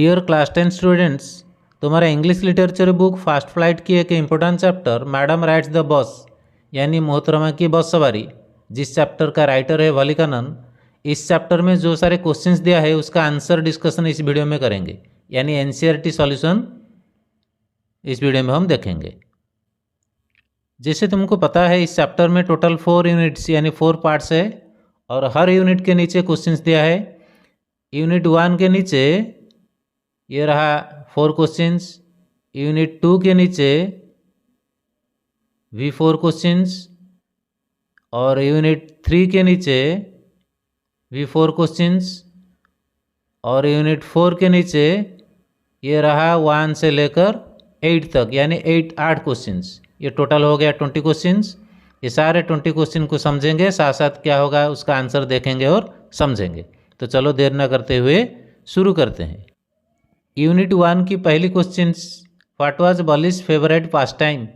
Dear class 10 students, तुम्हारा English literature book fast flight की एक important chapter madam rights the bus यानी मोहतरमा की बस सवारी, जिस चैप्टर का राइटर है वलिकानंद, इस चैप्टर में जो सारे क्वेश्चंस दिया है उसका आंसर डिस्कशन इस वीडियो में करेंगे, यानी एनसीईआरटी सॉल्यूशन इस वीडियो में हम देखेंगे। जैसे तुमको पता है इस चैप्टर में टोटल 4 यूनिट्स यानी 4 पार्ट्स है और हर यूनिट के नीचे क्वेश्चंस दिया है। यूनिट 1 के नीचे ये रहा 4 क्वेश्चंस, यूनिट 2 के नीचे भी 4 क्वेश्चंस और यूनिट 3 के नीचे भी 4 क्वेश्चंस और यूनिट 4 के नीचे ये रहा 1 से लेकर 8 तक यानी 8 क्वेश्चंस। ये टोटल हो गया 20 क्वेश्चंस। ये सारे 20 क्वेश्चन को समझेंगे, साथ साथ क्या होगा उसका आंसर देखेंगे और समझेंगे। तो चलो देर न करते हुए शुरू करते हैं। यूनिट 1 की पहली questions, what was Valli's favourite pastime?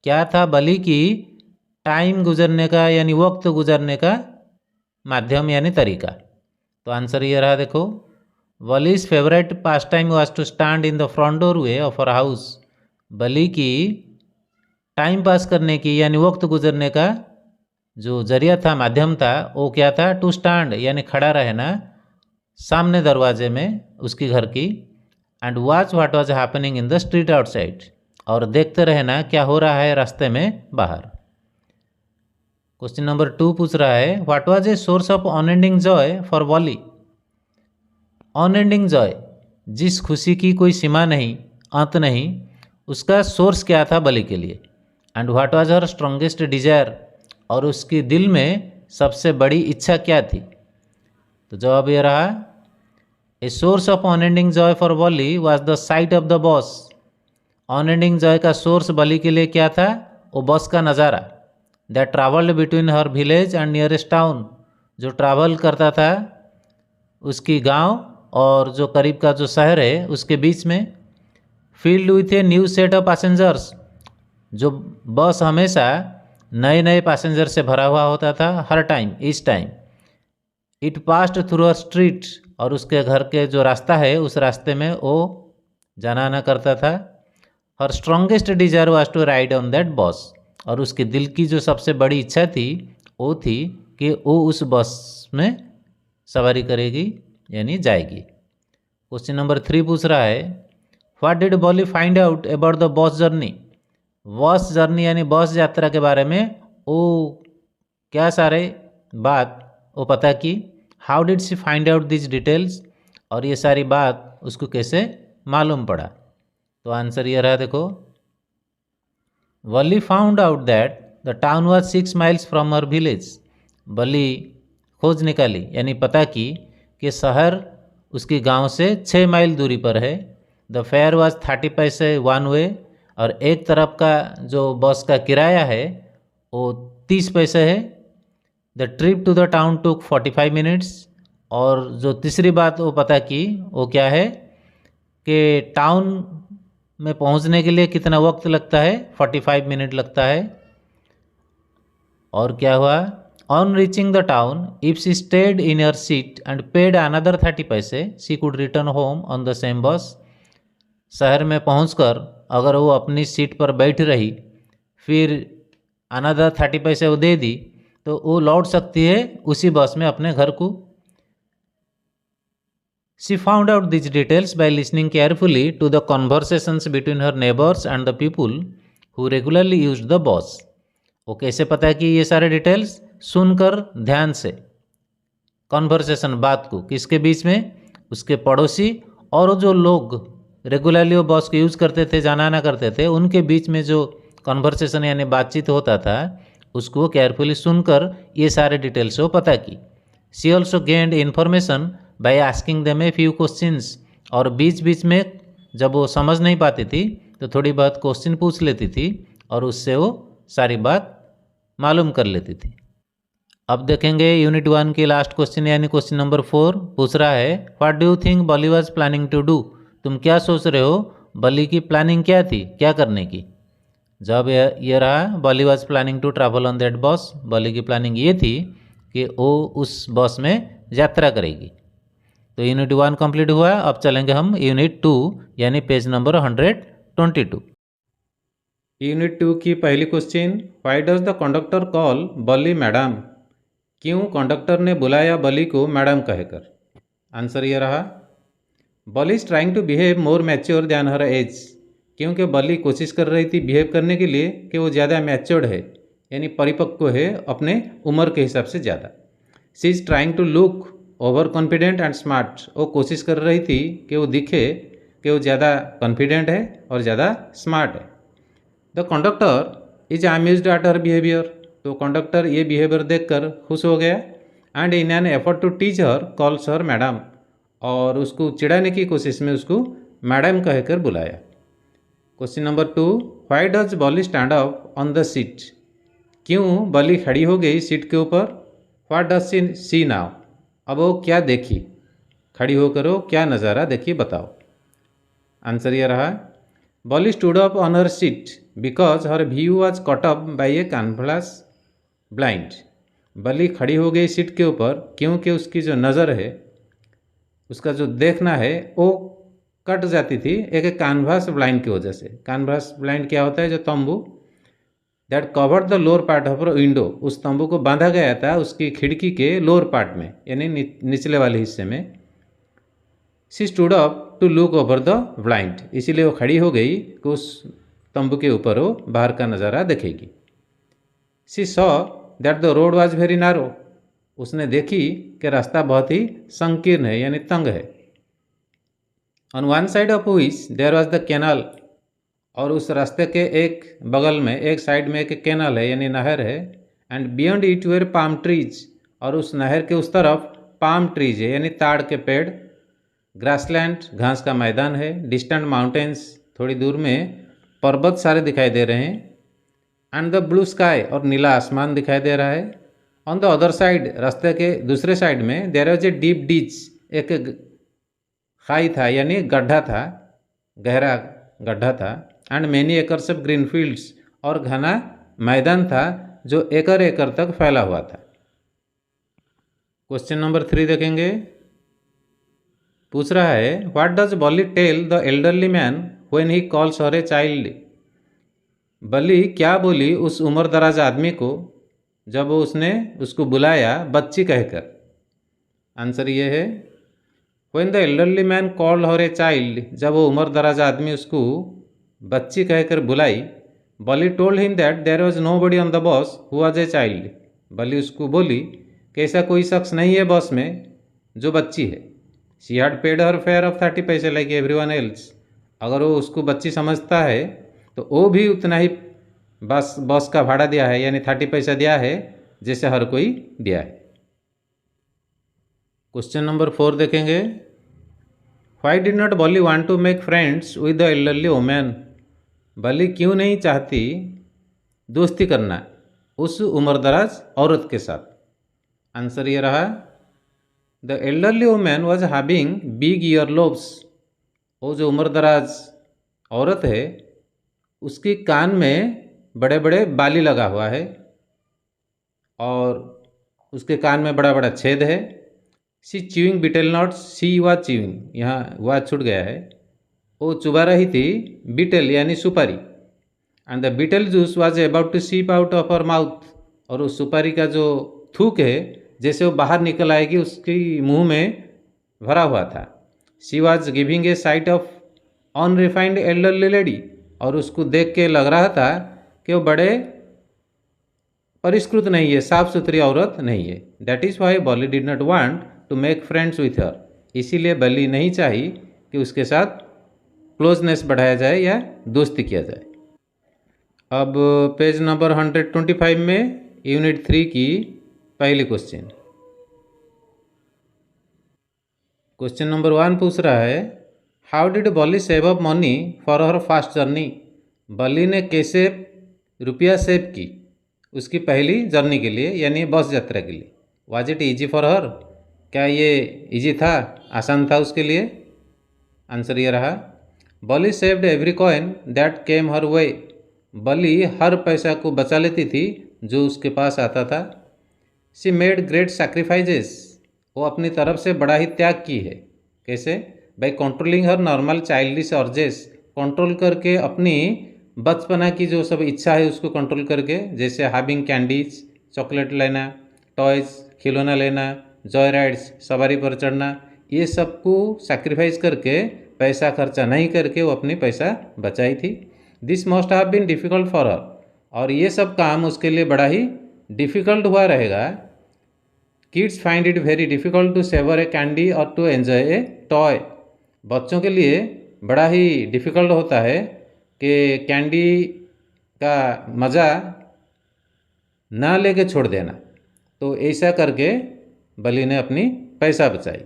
क्या था बली की टाइम गुजरने का यानी वक्त गुजरने का माध्यम यानी तरीका? तो आंसर ये रहा, देखो, Valli's favourite pastime was to stand in the front doorway of our house. Valli की टाइम पास करने की यानी वक्त गुजरने का जो जरिया था, माध्यम था, वो क्या था? टू स्टैंड यानी खड़ा रहना सामने दरवाजे में उसकी घर की, and watch what was happening in the street outside, और देखते रहना क्या हो रहा है रास्ते में बाहर। क्वेश्चन नंबर 2 पूछ रहा है, what was a source of unending joy for Valli? Unending joy, जिस खुशी की कोई सीमा नहीं, अंत नहीं, उसका सोर्स क्या था बली के लिए? And what was her strongest desire, और उसकी दिल में सबसे बड़ी इच्छा क्या थी? तो जवाब ये रहा, ए source of unending joy for Bali was the site of the boss. Unending Joy का सोर्स बली के लिए क्या था? वो बस का नज़ारा, that travelled between her village and nearest town, जो ट्रैवल करता था उसकी गांव और जो करीब का जो शहर है उसके बीच में। Field with a new set of passengers, जो बस हमेशा नए नए पैसेंजर से भरा हुआ होता था हर टाइम, इस time. It passed through a street, और उसके घर के जो रास्ता है उस रास्ते में वो जाना आना करता था। Her strongest desire was to ride on that bus, और उसके दिल की जो सबसे बड़ी इच्छा थी वो थी कि वो उस बस में सवारी करेगी यानी जाएगी। क्वेश्चन नंबर 3 पूछ रहा है, what did Valli find out about the bus journey? Bus journey यानी बस यात्रा के बारे में वो क्या सारे बात वो पता की? How did she find out this details, और ये सारी बात उसको कैसे मालूम पड़ा? तो आंसर ये रहा, देखो, Valli found out that the town was 6 miles from her village. Valli खोज निकाली यानी पता की कि शहर उसकी गांव से 6 माइल दूरी पर है। द फेयर वाज 30 पैसे वन वे, और एक तरफ का जो बस का किराया है वो 30 पैसे है। The trip to the town took 45 minutes, और जो तीसरी बात वो पता की वो क्या है कि टाउन में पहुंचने के लिए कितना वक्त लगता है? 45 मिनट लगता है। और क्या हुआ? On reaching the town, if she stayed in her seat and paid another 30 पैसे, she could return home on the same बस। शहर में पहुंचकर अगर वो अपनी सीट पर बैठ रही, फिर अनदर 30 पैसे वो दे दी, तो वो लौट सकती है उसी बस में अपने घर को। She found out this details by listening carefully to the conversations between her neighbours and the people who regularly use the bus. वो कैसे पता कि ये सारे डिटेल्स? सुनकर ध्यान से, कॉन्वर्सेशन बात को, किसके बीच में? उसके पड़ोसी और जो लोग रेगुलरली वो बस को यूज़ करते थे, जाना आना करते थे, उनके बीच में जो कॉन्वर्सेशन यानी बातचीत होता था उसको केयरफुली सुनकर ये सारे डिटेल्स वो पता की। She also gained information by asking them a few questions, और बीच बीच में जब वो समझ नहीं पाती थी तो थोड़ी बहुत क्वेश्चन पूछ लेती थी और उससे वो सारी बात मालूम कर लेती थी। अब देखेंगे यूनिट 1 की लास्ट क्वेश्चन यानी क्वेश्चन नंबर 4 पूछ रहा है, what do you think Valli was planning to do? तुम क्या सोच रहे हो बली की प्लानिंग क्या थी, क्या करने की? जब ये रहा, Valli was planning to travel on that bus. Valli की प्लानिंग ये थी कि वो उस बस में यात्रा करेगी। तो यूनिट 1 कंप्लीट हुआ। अब चलेंगे हम यूनिट 2 यानी पेज नंबर 122। यूनिट 2 की पहली question, why does the conductor call Valli madam? क्यों कंडक्टर ने बुलाया बली को मैडम कहकर? आंसर ये रहा, Valli is trying to behave more mature than her age. क्योंकि बली कोशिश कर रही थी बिहेव करने के लिए कि वो ज़्यादा मैच्योर्ड है, यानी परिपक्व है अपने उम्र के हिसाब से ज़्यादा। She is trying to look over confident and smart. वो कोशिश कर रही थी कि वो दिखे कि वो ज़्यादा कॉन्फिडेंट है और ज़्यादा स्मार्ट है। The conductor is amused at her behaviour. तो कंडक्टर ये बिहेवियर देखकर खुश हो गया। And in an effort to teach her calls her madam. और उसको चिढ़ाने की कोशिश में उसको मैडम कहकर बुलाया। Question number 2, why does Valli stand up on the seat? क्यों बली खड़ी हो गई सीट के ऊपर? What does she see now? अब वो क्या देखी? खड़ी होकर वो क्या नज़ारा देखी बताओ। आंसर ये रहा, Valli stood up on her seat because her view was cut up by a canvas blind. Valli खड़ी हो गई सीट के ऊपर क्योंकि उसकी जो नज़र है, उसका जो देखना है वो कट जाती थी एक कैनवास ब्लाइंड की वजह से। कैनवास ब्लाइंड क्या होता है? जो तंबू that covered the lower part of window, उस तंबू को बांधा गया था उसकी खिड़की के लोअर पार्ट में, यानी निचले वाले हिस्से में। She stood up to look over the blind, इसीलिए वो खड़ी हो गई कि उस तंबू के ऊपर वो बाहर का नज़ारा देखेगी। She saw that the road was very narrow, उसने देखी कि रास्ता बहुत ही संकीर्ण है यानी तंग है। On one side of which there was the canal, और उस रास्ते के एक बगल में एक साइड में एक कैनाल है यानी नहर है। And beyond it were palm trees, और उस नहर के उस तरफ पाम ट्रीज है यानी ताड़ के पेड़। ग्रासलैंड, घास का मैदान है। डिस्टेंट माउंटेन्स, थोड़ी दूर में पर्वत सारे दिखाई दे रहे हैं। एंड द ब्लू स्काई, और नीला आसमान दिखाई दे रहा है। ऑन द अदर साइड, रास्ते के दूसरे साइड में there was a deep ditch, एक खाई था यानी गड्ढा था, गहरा गड्ढा था। And many acres of green fields, और घना मैदान था जो एकड़ एकड़ तक फैला हुआ था। क्वेश्चन नंबर 3 देखेंगे। पूछ रहा है, what does Valli tell the elderly man when he calls her a child? Valli क्या बोली उस उम्रदराज आदमी को जब उसने उसको बुलाया बच्ची कहकर? आंसर ये है, when the elderly man called her a child, जब वो उम्रदराज आदमी उसको बच्ची कहकर बुलाई, Valli told him that there was nobody on the bus who was a child. Valli उसको बोली कि ऐसा कोई शख्स नहीं है बस में जो बच्ची है। She had paid her fair of 30 पैसे लाइक एवरीवन एल्स। अगर वो उसको बच्ची समझता है तो वो भी उतना ही बस का भाड़ा दिया है यानी 30 पैसा दिया है जैसे हर कोई दिया है। क्वेश्चन नंबर 4 देखेंगे। Why did not Valli want to make friends with the elderly women? Valli क्यों नहीं चाहती दोस्ती करना उस उम्रदराज औरत के साथ? आंसर ये रहा, the elderly women was having big year lobes. वो जो उम्रदराज औरत है उसके कान में बड़े बड़े बाली लगा हुआ है और उसके कान में बड़ा बड़ा छेद है। She chewing betel nuts, she was chewing, यहाँ वाज छूट गया है। वो चुबा रही थी बीटल यानी सुपारी। And the betel juice was about to seep out of her mouth, और उस सुपारी का जो थूक है जैसे वो बाहर निकल आएगी उसकी मुंह में भरा हुआ था। She was giving a site of unrefined elderly lady, और उसको देख के लग रहा था कि वो बड़े परिष्कृत नहीं है, साफ सुथरी औरत नहीं है। That is why Valli did not want to make friends with her, इसीलिए बली नहीं चाही कि उसके साथ क्लोजनेस बढ़ाया जाए या दोस्ती किया जाए। अब पेज नंबर 125 में यूनिट 3 की पहली क्वेश्चन। क्वेश्चन नंबर 1 पूछ रहा है, how did Valli save up money for her first journey? Valli ने कैसे रुपया सेव की उसकी पहली जर्नी के लिए यानी बस यात्रा के लिए? Was it easy for her, क्या ये इजी था, आसान था उसके लिए? आंसर ये रहा, Bali saved every coin that came her way. Bali हर पैसा को बचा लेती थी जो उसके पास आता था। शी मेड ग्रेट सैक्रिफाइसेस, वो अपनी तरफ से बड़ा ही त्याग की है। कैसे? By controlling her normal childish urges, control करके अपनी बचपना की जो सब इच्छा है उसको कंट्रोल करके, जैसे हैविंग कैंडीज, चॉकलेट लेना, टॉयज़, खिलौना लेना, जॉय राइड्स, सवारी पर चढ़ना, ये सब को सैक्रिफाइस करके, पैसा खर्चा नहीं करके वो अपनी पैसा बचाई थी। This must have been difficult for her, और ये सब काम उसके लिए बड़ा ही डिफ़िकल्ट हुआ रहेगा। Kids find it very difficult to savour a candy और टू एन्जॉय ए टॉय। बच्चों के लिए बड़ा ही डिफ़िकल्ट होता है कि कैंडी का मज़ा ना लेके छोड़ देना। तो ऐसा करके बलि ने अपनी पैसा बचाई।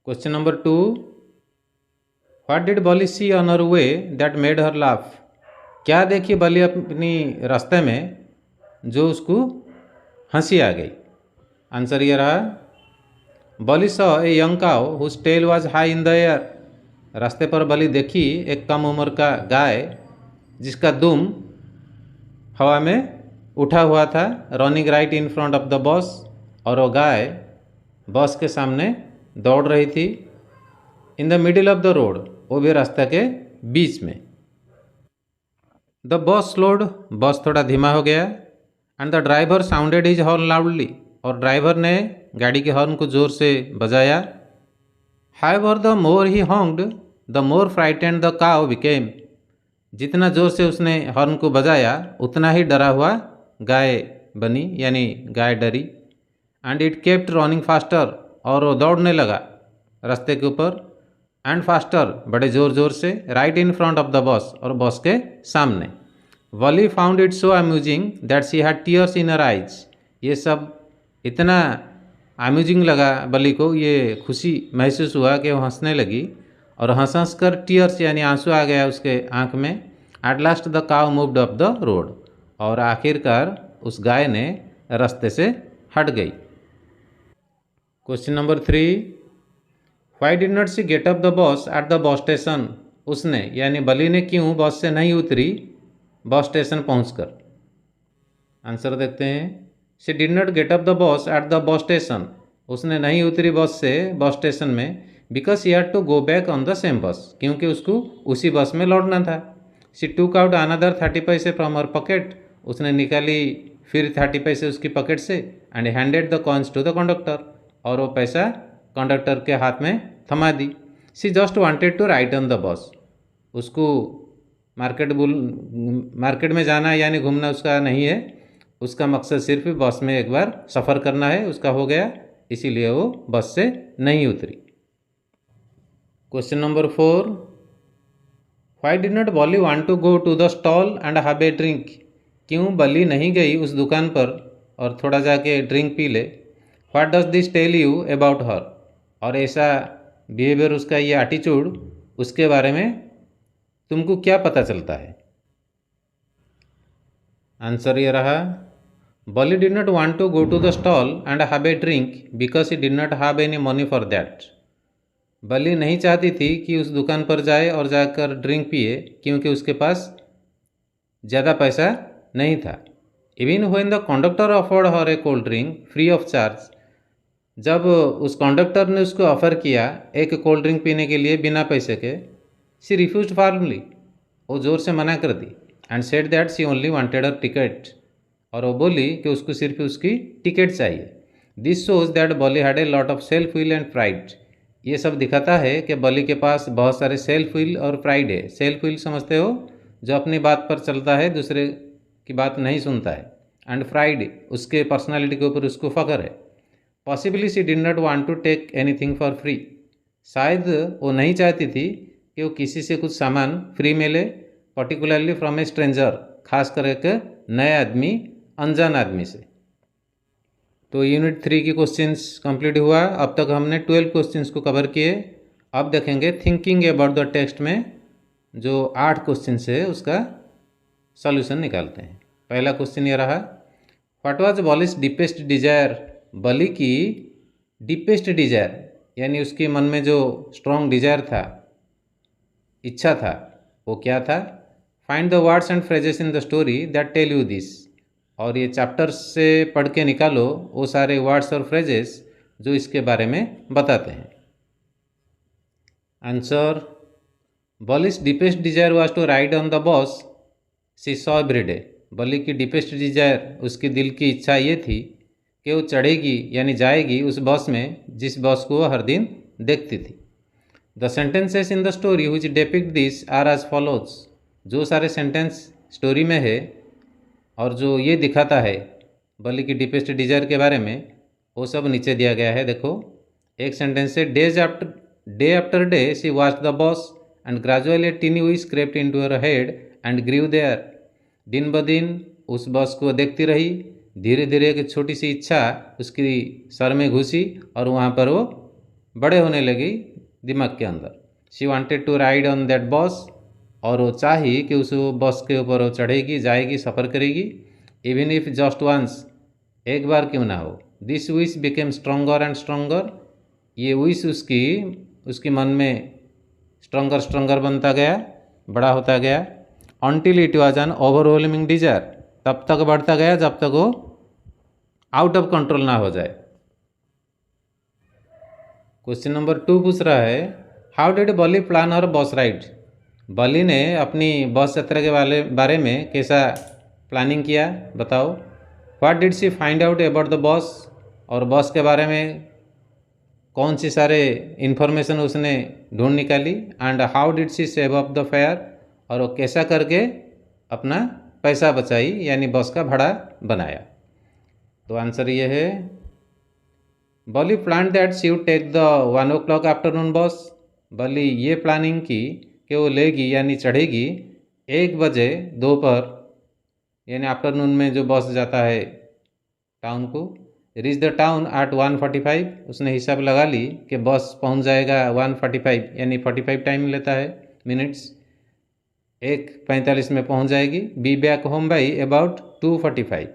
Question number 2, what did Valli see on her way that made her laugh? क्या देखी बलि अपनी रास्ते में जो उसको हंसी आ गई? आंसर ये रहा, Valli saw a young cow whose tail was high in the air. रास्ते पर बलि देखी एक कम उम्र का गाय जिसका दुम हवा में उठा हुआ था, running right in front of the bus, और वो गाय बस के सामने दौड़ रही थी। In the middle of the road, वो भी रास्ते के बीच में। द बस स्लोड, बस थोड़ा धीमा हो गया। And the driver sounded his horn loudly, और ड्राइवर ने गाड़ी के हॉर्न को ज़ोर से बजाया। However the more he honked the more frightened the cow became. जितना ज़ोर से उसने हॉर्न को बजाया उतना ही डरा हुआ गाय बनी, यानी गाय डरी। And it kept running faster, और वो दौड़ने लगा रास्ते के ऊपर। एंड फास्टर, बड़े ज़ोर ज़ोर से, right in front of the bus, और बस के सामने। Valli found it so amusing that she had tears in her eyes. ये सब इतना अम्यूजिंग लगा बलि को, ये खुशी महसूस हुआ कि वो हंसने लगी, और हंस हंस कर टीयर्स यानी आंसू आ गया उसके आँख में। At last the cow moved up the road, और आखिरकार उस गाय ने रास्ते से हट गई। Question number 3, why did not she get up the bus at the bus station? उसने यानी बलि ने क्यों बस से नहीं उतरी बस स्टेशन पहुंचकर? आंसर देखते हैं, she did not get up the bus at the bus station. उसने नहीं उतरी बस से बस स्टेशन में, because she had to go back on the same bus, क्योंकि उसको उसी बस में लौटना था। शी टूक आउट अनदर 30 पैसे फ्रॉम हर पॉकेट। उसने निकाली फिर 30 पैसे उसकी पॉकेट से। And handed the coins to the conductor, और वो पैसा कंडक्टर के हाथ में थमा दी। She just wanted to ride on the bus. उसको मार्केट में जाना यानी घूमना उसका नहीं है, उसका मकसद सिर्फ बस में एक बार सफ़र करना है, उसका हो गया, इसीलिए वो बस से नहीं उतरी। Question number 4, why did not Valli want to go to the stall and have a drink? क्यों बलि नहीं गई उस दुकान पर और थोड़ा जाके ड्रिंक पी ले? What does this tell you about her? और ऐसा बिहेवियर, उसका ये एटीट्यूड, उसके बारे में तुमको क्या पता चलता है? आंसर ये रहा, Valli did not want to go to the stall and have a drink because he did not have any money for that. Valli नहीं चाहती थी कि उस दुकान पर जाए और जाकर ड्रिंक पिए, क्योंकि उसके पास ज़्यादा पैसा नहीं था। Even when the conductor offered her A cold drink free of charge, जब उस कंडक्टर ने उसको ऑफ़र किया एक कोल्ड ड्रिंक पीने के लिए बिना पैसे के, शी रिफ्यूज्ड फॉर्मली, वो ज़ोर से मना कर दी। And said that she only wanted a ticket, और वो बोली कि उसको सिर्फ उसकी टिकट चाहिए। This shows that Valli had a lot of self will and pride. ये सब दिखाता है कि बलि के पास बहुत सारे सेल्फ विल और प्राइड है। सेल्फ विल समझते हो, जो अपनी बात पर चलता है, दूसरे की बात नहीं सुनता है। एंड प्राइड, उसके पर्सनालिटी के ऊपर उसको फ़ख्र है। Possibly she did not want to take anything for free. शायद वो नहीं चाहती थी कि वो किसी से कुछ सामान फ्री में ले, पर्टिकुलरली फ्रॉम ए स्ट्रेंजर, खास करके नए आदमी, अनजान आदमी से। तो यूनिट 3 की क्वेश्चंस कंप्लीट हुआ। अब तक हमने 12 क्वेश्चंस को कवर किए। अब देखेंगे थिंकिंग अबाउट द टेक्स्ट में जो 8 क्वेश्चंस है उसका सॉल्यूशन निकालते हैं। पहला क्वेश्चन ये रहा, व्हाट वाज बलिस डीपेस्ट डिजायर? बलि की डीपेस्ट डिजायर यानी उसके मन में जो स्ट्रॉन्ग डिजायर था, इच्छा था, वो क्या था? Find the words and phrases in the story that tell you this. और ये चैप्टर्स से पढ़ के निकालो वो सारे वर्ड्स और फ्रेजेस जो इसके बारे में बताते हैं। Answer, Valli's deepest desire was to ride on the bus she saw every day. Valli की डीपेस्ट डिजायर, उसकी दिल की इच्छा ये थी कि वो चढ़ेगी यानी जाएगी उस बस में जिस बस को वो हर दिन देखती थी। The sentences in the story which depict this are as follows. जो सारे सेंटेंस स्टोरी में है और जो ये दिखाता है बॉली की डीपेस्ट डिजायर के बारे में, वो सब नीचे दिया गया है। देखो, एक सेंटेंस है, day after day she watched the bus and gradually a teeny wish crept into her head and grew there। दिन ब दिन उस बस को देखती रही, धीरे धीरे एक छोटी सी इच्छा उसकी सर में घुसी और वहाँ पर वो बड़े होने लगी दिमाग के अंदर। She wanted to ride on that bus, और वो चाही कि उस बस के ऊपर वो चढ़ेगी, जाएगी, सफ़र करेगी। इवन इफ जस्ट वंस, एक बार क्यों ना हो। This wish became stronger and stronger. ये विश उसकी मन में स्ट्रॉन्गर बनता गया, बड़ा होता गया। Until it was an overwhelming desire, तब तक बढ़ता गया जब तक वो आउट ऑफ कंट्रोल ना हो जाए। क्वेश्चन नंबर 2 पूछ रहा है, हाउ डिड बॉली प्लान हर बस राइड। बॉली ने अपनी बस यात्रा के बारे में कैसा प्लानिंग किया, बताओ। What did she find out about the bus, और बस के बारे में कौन सी सारे इन्फॉर्मेशन उसने ढूंढ निकाली। And how did she save up the fair, और वो कैसा करके अपना पैसा बचाई यानी बस का भाड़ा बनाया। तो आंसर ये है, Valli plan that she would take the 1 o'clock afternoon bus. Valli ये प्लानिंग की कि वो लेगी यानी चढ़ेगी 1 बजे दोपहर यानी आफ्टरनून में जो बस जाता है टाउन को। Reach the town eight 1:45। उसने हिसाब लगा ली कि बस पहुंच जाएगा 1:45 यानी 45 टाइम लेता है मिनट्स, 1:45 में पहुंच जाएगी। Be back home by about 2:45,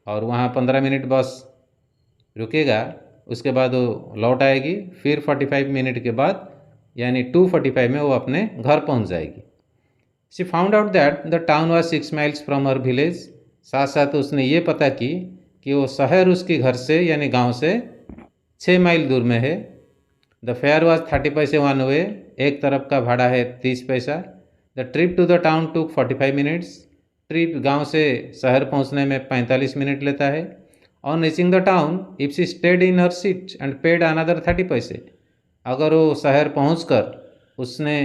और वहाँ 15 मिनट बस रुकेगा, उसके बाद वो लौट आएगी। फिर 45 मिनट के बाद यानी 2:45 में वो अपने घर पहुंच जाएगी। She found out that the town was 6 miles from her village. साथ साथ उसने ये पता की कि वो शहर उसके घर से यानी गांव से 6 माइल दूर में है। द फेयर वाज 30 पैसे वन वे, एक तरफ का भाड़ा है 30 पैसा। The trip to the town took 45 minutes. Trip गांव से शहर पहुंचने में 45 मिनट लेता है। On reaching the town if she stayed in her seat and paid another 30 पैसे। अगर वो शहर पहुंचकर उसने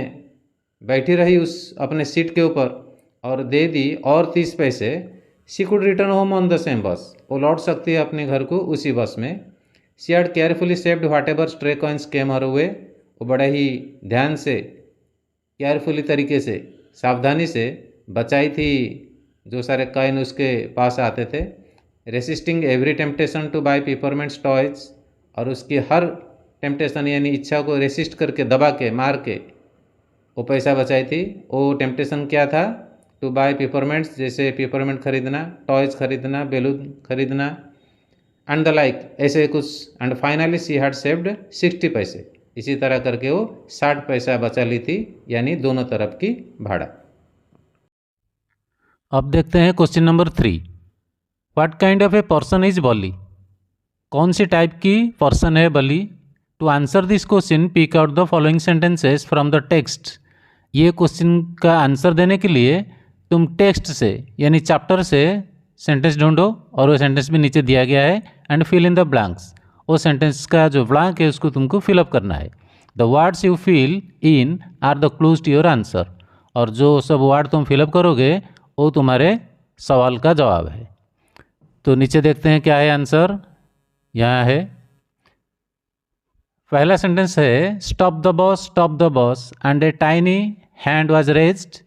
बैठी रही उस अपने सीट के ऊपर और दे दी और 30 पैसे, she could return home on the same बस। वो लौट सकती है अपने घर को उसी बस में। She had carefully saved whatever stray coins came her way. वो बड़े ही ध्यान से, केयरफुली तरीके से, सावधानी से बचाई थी जो सारे कॉइन उसके पास आते थे। Resisting every temptation to buy peppermints toys, और उसकी हर टेम्पटेशन यानी इच्छा को रेसिस्ट करके, दबा के, मार के वो पैसा बचाई थी। वो टेम्पटेशन क्या था, टू बाय पेपरमेंट्स, जैसे पेपरमेंट खरीदना, टॉयज खरीदना, बैलून खरीदना, एंड द लाइक, ऐसे कुछ। And finally she had saved 60 पैसे। इसी तरह करके वो 60 पैसा बचा ली थी यानी दोनों तरफ की भाड़ा। अब देखते हैं question number 3, what kind of a person is Valli. कौन सी टाइप की पर्सन है Valli. To answer this question pick out the following sentences from the text. ये क्वेश्चन का आंसर देने के लिए तुम टेक्स्ट से यानी चैप्टर से सेंटेंस ढूंढो, और वो सेंटेंस भी नीचे दिया गया है। And fill in the blanks, वो सेंटेंस का जो ब्लैंक है उसको तुमको फिलअप करना है। The words you fill in are the clues to your answer, और जो सब वर्ड तुम फिलअप करोगे वो तुम्हारे सवाल का जवाब है। तो नीचे देखते हैं क्या है आंसर। यहाँ है, पहला सेंटेंस है, stop the bus and a tiny hand was raised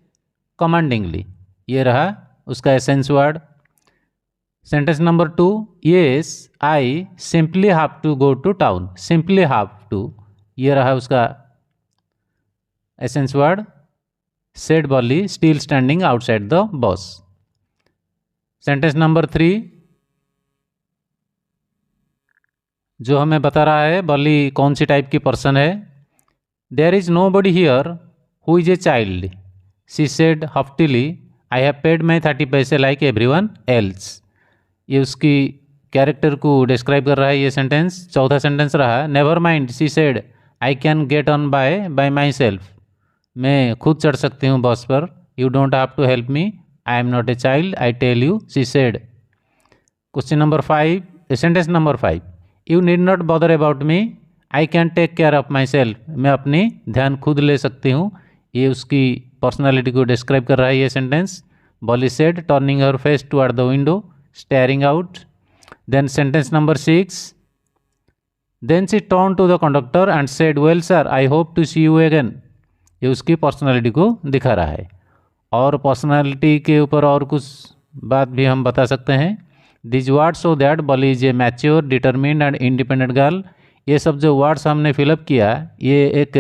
commandingly. ये रहा उसका essence word. Sentence number 2, yes I simply have to go to town. Simply have to, ये रहा उसका essence word. Said Valli still standing outside the bus. Sentence number 3 जो हमें बता रहा है बॉली कौन सी टाइप की पर्सन है। There is nobody here who is a child, she said हफ्टीली, I have paid माई 30 पैसे लाइक एवरीवन एल्स। ये उसकी कैरेक्टर को डिस्क्राइब कर रहा है ये सेंटेंस। चौथा सेंटेंस रहा, never mind she said I can get on by myself, मैं खुद चढ़ सकती हूँ बस पर। You don't have to help me, I am not a child, I tell you, she said. Question number 5, sentence number 5, you need not bother about me, I can take care of myself, मैं अपनी ध्यान खुद ले सकती हूँ। ये उसकी personality को डिस्क्राइब कर रहा है ये sentence. Valli said, turning her face toward the window, staring out. Then sentence number 6, then she turn to the conductor and said, well sir, I hope to see you again. ये उसकी personality को दिखा रहा है। और पर्सनालिटी के ऊपर और कुछ बात भी हम बता सकते हैं। These words so that Valli is a mature, determined and independent girl. ये सब जो वर्ड्स हमने फिलअप किया, ये एक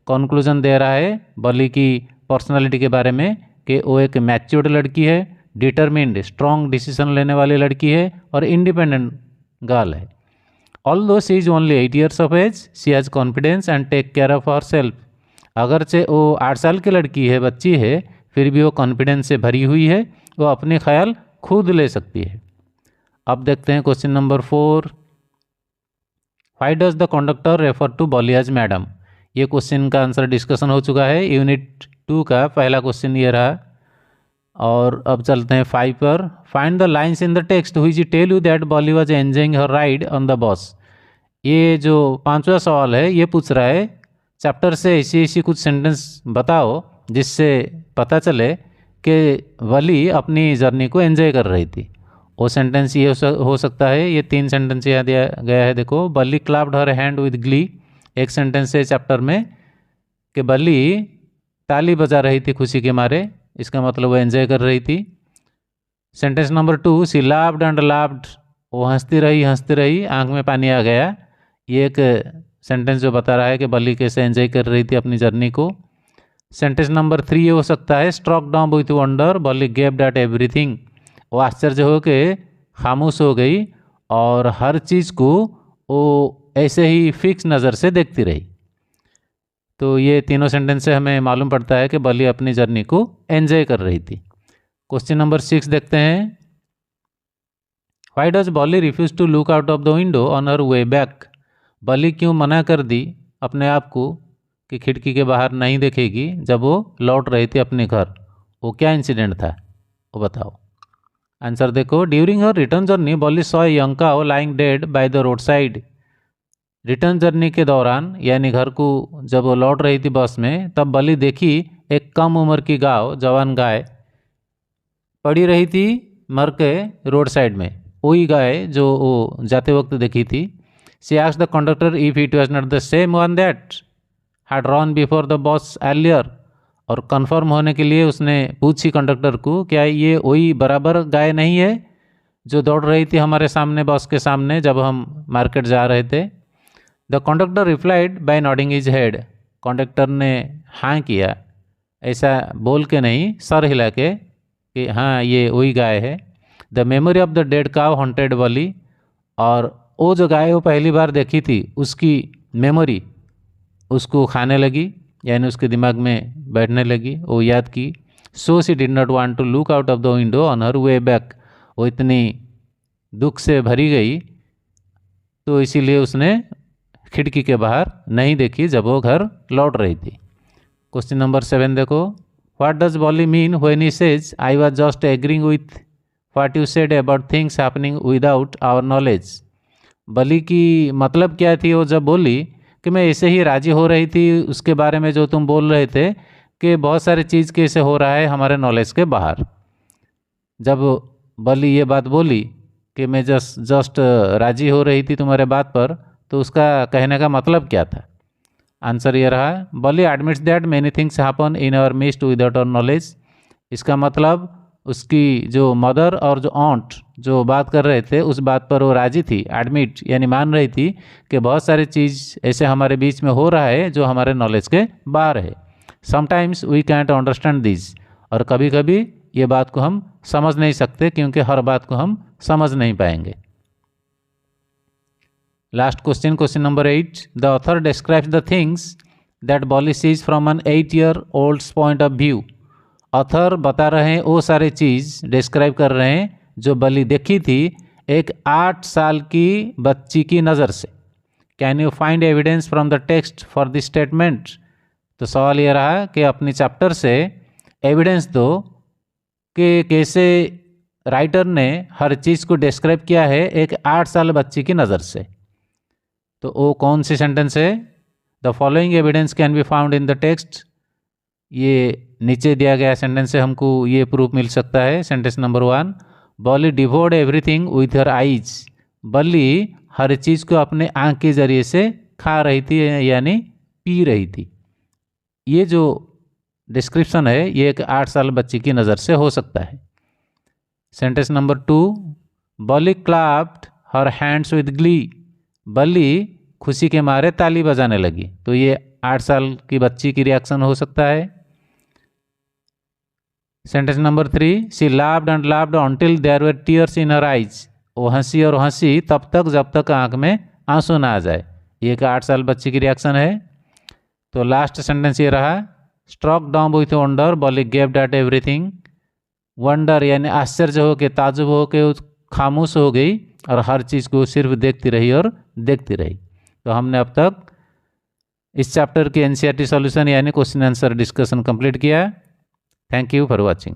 कंक्लूजन दे रहा है बॉली की पर्सनालिटी के बारे में कि वो एक मैच्योर्ड लड़की है, डिटरमिन्ड, स्ट्रॉन्ग डिसीजन लेने वाली लड़की है, और इंडिपेंडेंट गर्ल है। Although she is only 8 years of age, she has confidence and take care of her self. अगरचे वो 8 साल की लड़की है, बच्ची है, फिर भी वो कॉन्फिडेंस से भरी हुई है, वो अपने ख्याल खुद ले सकती है। अब देखते हैं question number 4, why does the conductor refer to Valli as madam. ये क्वेश्चन का आंसर डिस्कशन हो चुका है, यूनिट 2 का पहला क्वेश्चन ये रहा। और अब चलते हैं 5 पर। Find the lines in the text which tell you that Valli was enjoying her ride on the bus. ये जो 5वां सवाल है, ये पूछ रहा है चैप्टर से ऐसी ऐसी कुछ सेंटेंस बताओ जिससे पता चले कि वली अपनी जर्नी को एंजॉय कर रही थी। वो सेंटेंस ये हो सकता है, ये 3 सेंटेंस यहाँ दिया गया है। देखो, Valli clapped her hand with glee, एक सेंटेंस है चैप्टर में कि बली ताली बजा रही थी खुशी के मारे, इसका मतलब वो एंजॉय कर रही थी। Sentence number 2, she laughed and laughed, वो हंसती रही, आंख में पानी आ गया। ये एक सेंटेंस जो बता रहा है कि बली कैसे एंजॉय कर रही थी अपनी जर्नी को। सेंटेंस नंबर 3 ये हो सकता है, stroke down with wonder, Bali gaped at everything, वो आश्चर्य हो के खामोश हो गई और हर चीज़ को वो ऐसे ही फिक्स नज़र से देखती रही। तो ये तीनों सेंटेंस से हमें मालूम पड़ता है कि बली अपनी जर्नी को एंजॉय कर रही थी। क्वेश्चन नंबर 6 देखते हैं। Why does Valli refuse to look out of the window on her way back. Valli क्यों मना कर दी अपने आप को कि खिड़की के बाहर नहीं देखेगी जब वो लौट रही थी अपने घर। वो क्या इंसिडेंट था, वो बताओ। आंसर देखो, during her return journey Valli saw a young cow lying dead by the road side. Return journey के दौरान, यानी घर को जब वो लौट रही थी बस में, तब बली देखी एक कम उम्र की गाय, जवान गाय पड़ी रही थी मर के रोड साइड में। वही गाय जो वो जाते वक्त देखी थी। She asked the conductor if it was not the same one that had run before the bus earlier. और कंफर्म होने के लिए उसने पूछी कंडक्टर को, क्या ये वही बराबर गाय नहीं है जो दौड़ रही थी हमारे सामने, बस के सामने, जब हम मार्केट जा रहे थे। The conductor replied by nodding his head. Conductor ने हाँ किया, ऐसा बोल के नहीं, सर हिला के कि हाँ ये वही गाय है। The memory of the dead काव हॉन्टेड बॉली। और वो जो गाय वो पहली बार देखी थी, उसकी मेमोरी उसको खाने लगी, यानी उसके दिमाग में बैठने लगी, वो याद की। So she did not want to look out of the window on her way back. वो इतनी दुख से भरी गई तो इसीलिए उसने खिड़की के बाहर नहीं देखी जब वो घर लौट रही थी। क्वेश्चन नंबर 7 देखो, what does Valli mean when he says I was just agreeing with what you said about things happening without our knowledge. Valli की मतलब क्या थी वो जब बोली कि मैं ऐसे ही राजी हो रही थी उसके बारे में जो तुम बोल रहे थे कि बहुत सारी चीज़ कैसे हो रहा है हमारे नॉलेज के बाहर। जब बली ये बात बोली कि मैं जस्ट राजी हो रही थी तुम्हारे बात पर, तो उसका कहने का मतलब क्या था। आंसर ये रहा, Valli admits that many things happen in our midst without our knowledge. इसका मतलब उसकी जो मदर और जो ऑन्ट जो बात कर रहे थे उस बात पर वो राजी थी, एडमिट यानी मान रही थी कि बहुत सारी चीज़ ऐसे हमारे बीच में हो रहा है जो हमारे नॉलेज के बाहर है। Sometimes we can't understand this. और कभी कभी ये बात को हम समझ नहीं सकते क्योंकि हर बात को हम समझ नहीं पाएंगे। Last question, question number 8, the author describes the things that Valli sees from an 8-year-old's point of view. Author बता रहे हैं वो सारे चीज़ डिस्क्राइब कर रहे हैं जो बली देखी थी एक 8 साल की बच्ची की नज़र से। Can you find evidence from the text for this statement. तो सवाल ये रहा कि अपनी चैप्टर से एविडेंस दो कि कैसे राइटर ने हर चीज़ को डिस्क्राइब किया है एक 8 साल बच्ची की नज़र से। तो वो कौन सी सेंटेंस है? The following evidence can be found in the text. ये नीचे दिया गया सेंटेंस से हमको ये प्रूफ मिल सकता है। Sentence number 1, Bali devoured everything with her eyes. Bali हर चीज़ को अपने आँख के जरिए से खा रही थी यानी पी रही थी। ये जो डिस्क्रिप्शन है ये एक 8 साल बच्ची की नज़र से हो सकता है। Sentence number 2, Valli clapped her hands with glee. Valli खुशी के मारे ताली बजाने लगी। तो ये 8 साल की बच्ची की रिएक्शन हो सकता है। Sentence number 3, she laughed and laughed until there were tears in her eyes. वो हंसी और हंसी तब तक जब तक आंख में आंसू ना आ जाए। ये एक 8 साल बच्ची की रिएक्शन है। तो लास्ट सेंटेंस ये रहा, struck dumb with wonder Valli gaped at everything. Wonder यानी आश्चर्य हो के, ताजुब हो के खामोश हो गई और हर चीज़ को सिर्फ देखती रही और देखती रही। तो हमने अब तक इस चैप्टर की एनसीईआरटी सॉल्यूशन यानी क्वेश्चन आंसर डिस्कशन कंप्लीट किया। Thank you for watching.